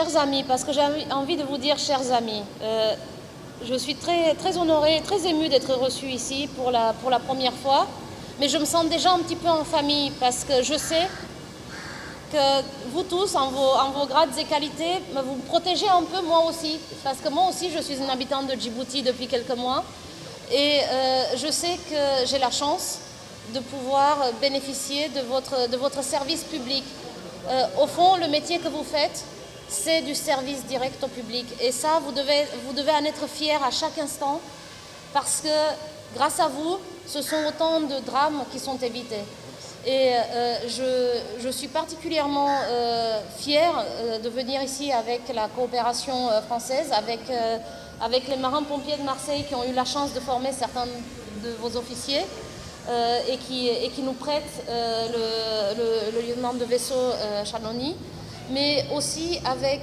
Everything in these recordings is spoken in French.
Chers amis, parce que j'ai envie de vous dire chers amis, je suis très honorée, très émue d'être reçue ici pour la première fois, mais je me sens déjà un petit peu en famille parce que je sais que vous tous, en vos grades et qualités, vous me protégez un peu moi aussi, parce que moi aussi je suis une habitante de Djibouti depuis quelques mois et je sais que j'ai la chance de pouvoir bénéficier de votre service public. Au fond, le métier que vous faites, c'est du service direct au public. Et ça, vous devez en être fiers à chaque instant, parce que grâce à vous, ce sont autant de drames qui sont évités. Et je suis particulièrement fière de venir ici avec la coopération française, avec les marins-pompiers de Marseille qui ont eu la chance de former certains de vos officiers. Et qui nous prête le lieutenant de vaisseau Chanoni, mais aussi avec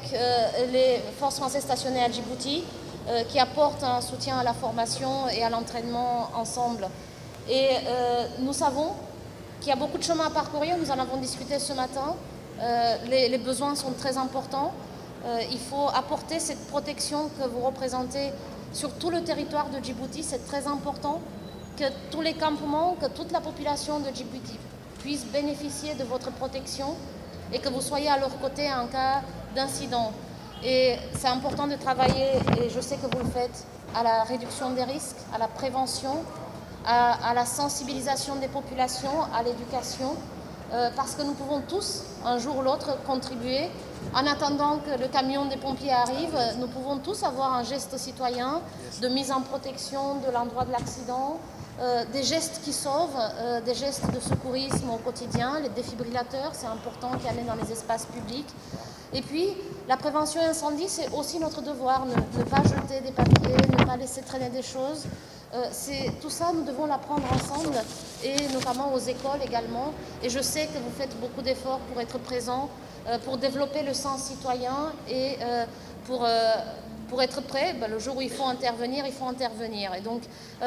les forces françaises stationnées à Djibouti, qui apportent un soutien à la formation et à l'entraînement ensemble. Et nous savons qu'il y a beaucoup de chemin à parcourir, nous en avons discuté ce matin, les besoins sont très importants, il faut apporter cette protection que vous représentez sur tout le territoire de Djibouti, c'est très important que tous les campements, que toute la population de Djibouti puisse bénéficier de votre protection et que vous soyez à leur côté en cas d'incident. Et c'est important de travailler, et je sais que vous le faites, à la réduction des risques, à la prévention, à la sensibilisation des populations, à l'éducation, parce que nous pouvons tous, un jour ou l'autre, contribuer. En attendant que le camion des pompiers arrive, nous pouvons tous avoir un geste citoyen de mise en protection de l'endroit de l'accident, des gestes qui sauvent, des gestes de secourisme au quotidien, les défibrillateurs, c'est important qu'il y en ait dans les espaces publics. Et puis, la prévention incendie, c'est aussi notre devoir, ne pas jeter des papiers, ne pas laisser traîner des choses. Tout ça, nous devons l'apprendre ensemble, et notamment aux écoles également. Et je sais que vous faites beaucoup d'efforts pour être présents, pour développer le sens citoyen et pour être prêt, le jour où il faut intervenir, il faut intervenir. Et donc,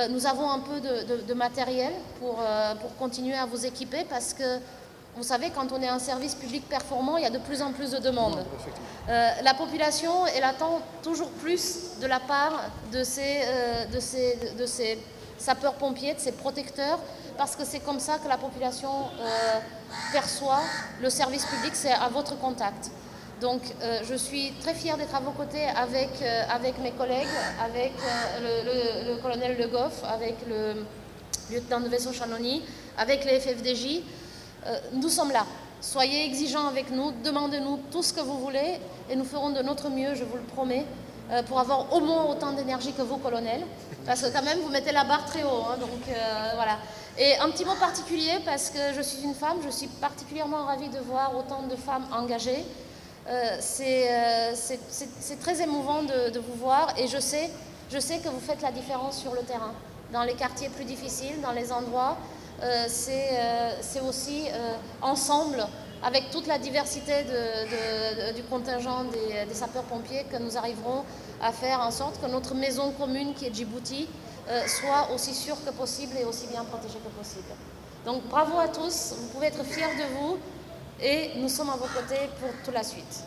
nous avons un peu de matériel pour continuer à vous équiper, parce que, vous savez, quand on est un service public performant, il y a de plus en plus de demandes. La population, elle attend toujours plus de la part de ces sapeurs-pompiers, de ces protecteurs, parce que c'est comme ça que la population perçoit le service public, c'est à votre contact. Donc je suis très fière d'être à vos côtés avec mes collègues, avec le colonel Le Goff, avec le lieutenant de vaisseau Chanoni, avec les FFDJ. Nous sommes là. Soyez exigeants avec nous, demandez-nous tout ce que vous voulez et nous ferons de notre mieux, je vous le promets, pour avoir au moins autant d'énergie que vous, colonel, parce que quand même vous mettez la barre très haut, hein, donc voilà. Et un petit mot particulier, parce que je suis une femme, je suis particulièrement ravie de voir autant de femmes engagées. C'est très émouvant de vous voir, et je sais que vous faites la différence sur le terrain, dans les quartiers plus difficiles, dans les endroits. C'est aussi ensemble, avec toute la diversité du contingent des sapeurs-pompiers, que nous arriverons à faire en sorte que notre maison commune qui est Djibouti soit aussi sûre que possible et aussi bien protégée que possible. Donc bravo à tous, vous pouvez être fiers de vous et nous sommes à vos côtés pour toute la suite.